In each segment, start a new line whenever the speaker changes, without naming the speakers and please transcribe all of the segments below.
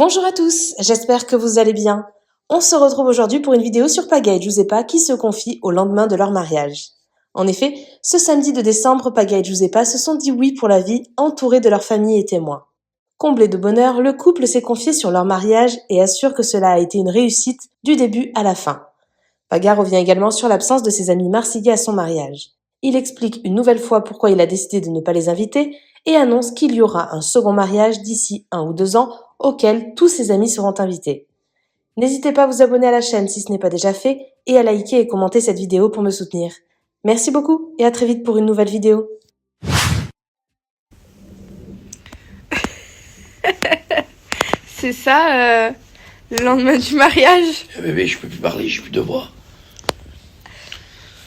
Bonjour à tous, j'espère que vous allez bien. On se retrouve aujourd'hui pour une vidéo sur Paga et Giuseppa qui se confient au lendemain de leur mariage. En effet, ce samedi de décembre, Paga et Giuseppa se sont dit oui pour la vie, entourés de leur famille et témoins. Comblé de bonheur, le couple s'est confié sur leur mariage et assure que cela a été une réussite du début à la fin. Paga revient également sur l'absence de ses amis marseillais à son mariage. Il explique une nouvelle fois pourquoi il a décidé de ne pas les inviter et annonce qu'il y aura un second mariage d'ici 1 ou 2 ans auquel tous ses amis seront invités. N'hésitez pas à vous abonner à la chaîne si ce n'est pas déjà fait et à liker et commenter cette vidéo pour me soutenir. Merci beaucoup et à très vite pour une nouvelle vidéo.
C'est ça, le lendemain du mariage.
Bébé, je peux plus parler, j'ai plus de voix.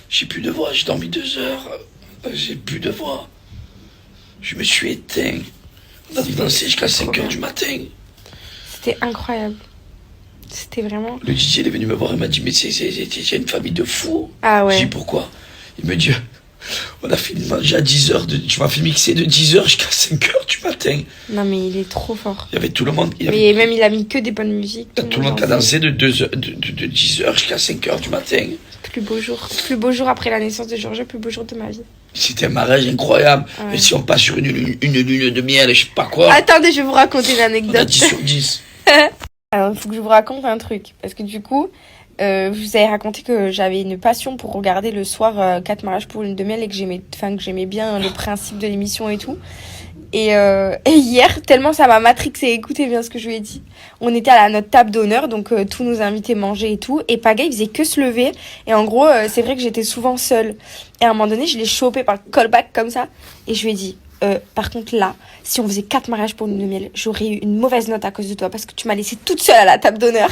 J'ai plus de voix, j'ai dormi 2 heures. J'ai plus de voix. Je me suis éteint. On a dansé jusqu'à 5 heures du matin.
C'était incroyable. C'était vraiment...
Le DJ il est venu me voir et m'a dit mais c'est une famille de fous.
Ah ouais.
Je dis pourquoi? Il me dit on a fini de manger à 10 heures. Tu m'as fait mixer de 10 heures jusqu'à 5 heures du matin.
Non mais il est trop fort.
Il y avait tout le monde.
Mais même il a mis que des bonnes musiques.
Tout le monde a dansé de 10 heures jusqu'à 5 heures du matin.
Plus beau jour. Plus beau jour après la naissance de Georges, plus beau jour de ma vie.
C'était un mariage incroyable.
Ouais.
Et si on passe sur une lune de miel, je sais pas quoi.
Attendez, je vais vous raconter
On a
l'anecdote.
10 sur 10.
Alors, il faut que je vous raconte un truc. Parce que du coup, je vous avais raconté que j'avais une passion pour regarder le soir 4 mariages pour lune de miel et que j'aimais bien le principe de l'émission et tout. Et hier, tellement ça m'a matrixé, écoutez bien ce que je lui ai dit. On était à notre table d'honneur, donc tous nos invités mangeaient et tout. Et Paga, il faisait que se lever. Et en gros, c'est vrai que j'étais souvent seule. Et à un moment donné, je l'ai chopé par le callback comme ça. Et je lui ai dit, par contre là, si on faisait 4 mariages pour lune de miel, j'aurais eu une mauvaise note à cause de toi. Parce que tu m'as laissée toute seule à la table d'honneur.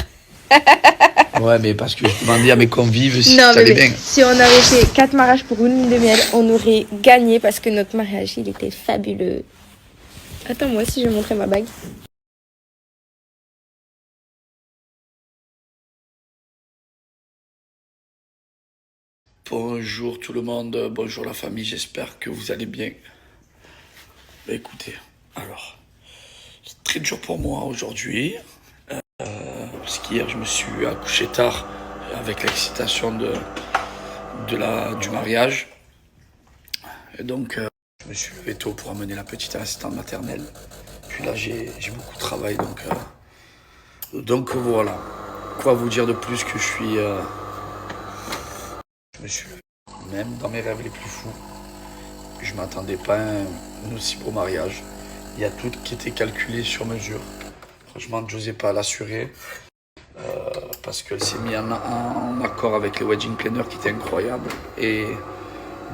Ouais, mais parce que je demandais à mes convives si
Non,
ça allait
mais
bien.
si on avait fait 4 mariages pour une lune de miel, on aurait gagné parce que notre mariage, il était fabuleux. Attends, moi aussi, je vais montrer ma bague.
Bonjour tout le monde, bonjour la famille, j'espère que vous allez bien. Bah écoutez, alors, c'est très dur pour moi aujourd'hui, parce qu'hier je me suis accouché tard avec l'excitation du mariage. Et donc, je me suis levé tôt pour amener la petite à l'assistante maternelle. Puis là, j'ai beaucoup de travail, donc voilà. Quoi vous dire de plus que je me suis levé, même dans mes rêves les plus fous. Je ne m'attendais pas à un aussi beau mariage. Il y a tout qui était calculé sur mesure. Franchement, Giuseppa l'a assuré. Parce qu'elle s'est mise en accord avec les wedding planners qui étaient incroyables. Et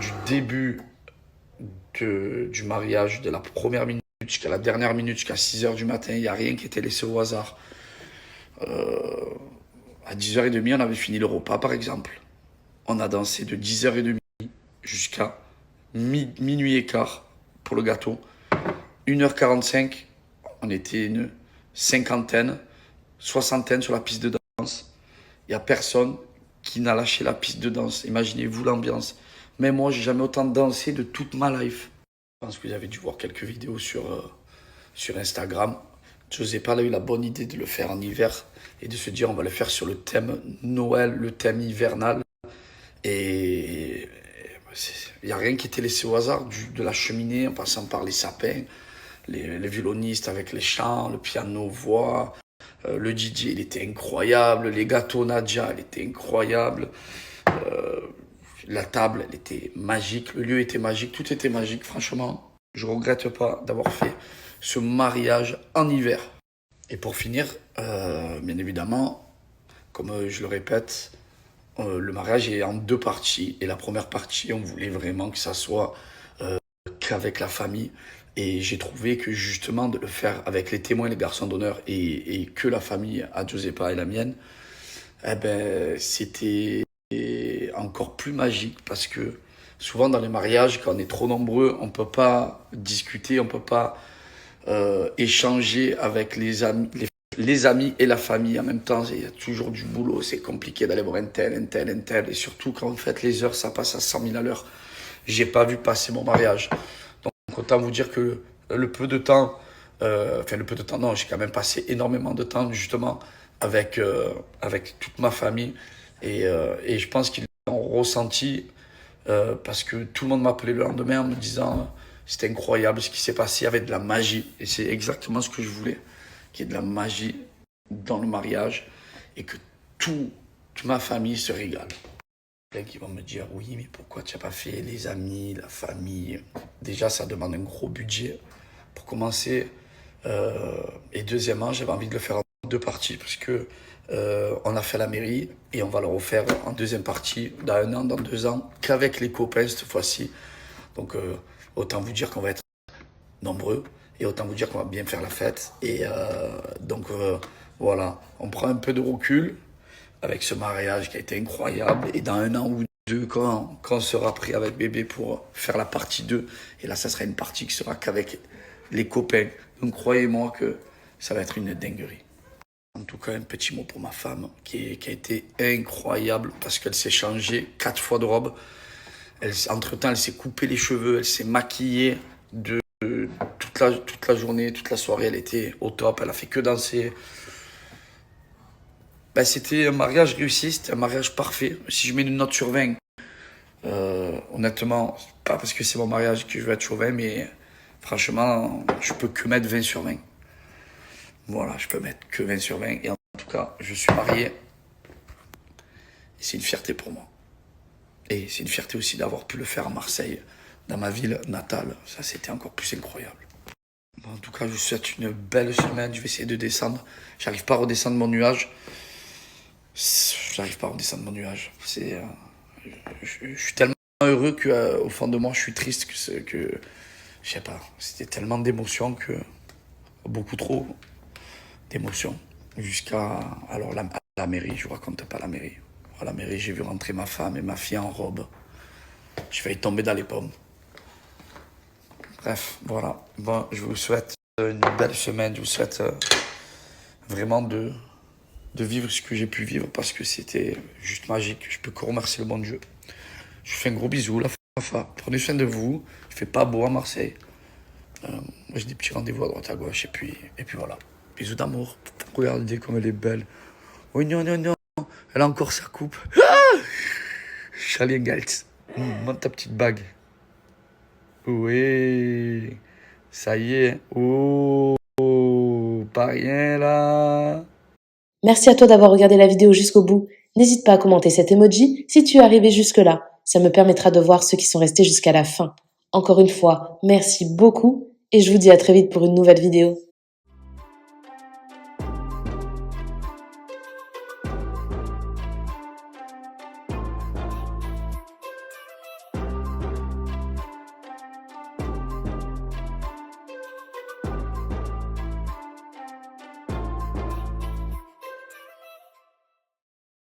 du début du mariage, de la première minute jusqu'à la dernière minute, jusqu'à 6 heures du matin, il n'y a rien qui était laissé au hasard. À 10h30, on avait fini le repas, par exemple. On a dansé de 10h30 jusqu'à minuit et quart pour le gâteau. 1h45, on était une cinquantaine, soixantaine sur la piste de danse. Il n'y a personne qui n'a lâché la piste de danse. Imaginez-vous l'ambiance. Même moi, j'ai jamais autant dansé de toute ma life. Je pense que vous avez dû voir quelques vidéos sur Instagram. Giuseppa a eu la bonne idée de le faire en hiver et de se dire on va le faire sur le thème Noël, le thème hivernal. Et il n'y a rien qui était laissé au hasard, de la cheminée en passant par les sapins, les violonistes avec les chants, le piano voix, le DJ il était incroyable, les gâteaux Nadia elle était incroyable, la table elle était magique, le lieu était magique, tout était magique. Franchement, je ne regrette pas d'avoir fait ce mariage en hiver. Et pour finir, bien évidemment, comme je le répète, le mariage est en 2 parties. Et la première partie, on voulait vraiment que ça soit qu'avec la famille. Et j'ai trouvé que justement de le faire avec les témoins, les garçons d'honneur et que la famille à Giuseppa et la mienne, eh ben, c'était encore plus magique parce que souvent dans les mariages, quand on est trop nombreux, on ne peut pas discuter, on ne peut pas échanger avec les amis et la famille en même temps. Il y a toujours du boulot, c'est compliqué d'aller voir un tel. Et surtout quand vous faites les heures, ça passe à 100 000 à l'heure. J'ai pas vu passer mon mariage. Donc autant vous dire que le peu de temps enfin le peu de temps, non, j'ai quand même passé énormément de temps justement avec toute ma famille et je pense qu'ils l'ont ressenti parce que tout le monde m'appelait le lendemain en me disant c'était incroyable ce qui s'est passé avec de la magie et c'est exactement ce que je voulais, qu'il y ait de la magie dans le mariage et que toute ma famille se régale. Qui vont me dire oui mais pourquoi tu n'as pas fait les amis, la famille, déjà ça demande un gros budget pour commencer et deuxièmement j'avais envie de le faire en deux parties parce que on a fait la mairie et on va le refaire en deuxième partie dans 1 an, dans 2 ans qu'avec les copains cette fois-ci, donc autant vous dire qu'on va être nombreux et autant vous dire qu'on va bien faire la fête et donc voilà, on prend un peu de recul avec ce mariage qui a été incroyable. Et dans 1 an ou 2, quand on sera prêt avec bébé pour faire la partie 2, et là, ça sera une partie qui sera qu'avec les copains. Donc, croyez-moi que ça va être une dinguerie. En tout cas, un petit mot pour ma femme, qui a été incroyable, parce qu'elle s'est changée 4 fois de robe. Entre-temps, elle s'est coupé les cheveux, elle s'est maquillée toute la journée, toute la soirée. Elle était au top, elle a fait que danser. Ben, c'était un mariage réussi, c'était un mariage parfait. Si je mets une note sur 20, honnêtement, pas parce que c'est mon mariage que je vais être sur 20, mais franchement, je peux que mettre 20 sur 20. Voilà, je peux mettre que 20 sur 20. Et en tout cas, je suis marié. Et c'est une fierté pour moi. Et c'est une fierté aussi d'avoir pu le faire à Marseille, dans ma ville natale. Ça, c'était encore plus incroyable. Bon, en tout cas, je vous souhaite une belle semaine. Je vais essayer de descendre. J'arrive pas à redescendre mon nuage. J'arrive pas à redescendre mon nuage. Je suis tellement heureux qu'au fond de moi, je suis triste que je sais pas. C'était tellement d'émotions que beaucoup trop d'émotions jusqu'à alors la mairie. Je vous raconte pas la mairie. À la mairie, j'ai vu rentrer ma femme et ma fille en robe. J'ai failli tomber dans les pommes. Bref, voilà. Bon, je vous souhaite une belle semaine. Je vous souhaite vraiment de vivre ce que j'ai pu vivre parce que c'était juste magique. Je peux que remercier le bon Dieu. Je vous fais un gros bisou, la fafa. Prenez soin de vous. Il fait pas beau à Marseille. Moi, j'ai des petits rendez-vous à droite à gauche et puis voilà. Bisous d'amour. Regardez comme elle est belle. Oh non, non, non. Elle a encore sa coupe. Ah Charlie Galt. Monte ta petite bague. Oui. Ça y est. Oh, pas rien là.
Merci à toi d'avoir regardé la vidéo jusqu'au bout. N'hésite pas à commenter cet emoji si tu es arrivé jusque-là. Ça me permettra de voir ceux qui sont restés jusqu'à la fin. Encore une fois, merci beaucoup et je vous dis à très vite pour une nouvelle vidéo.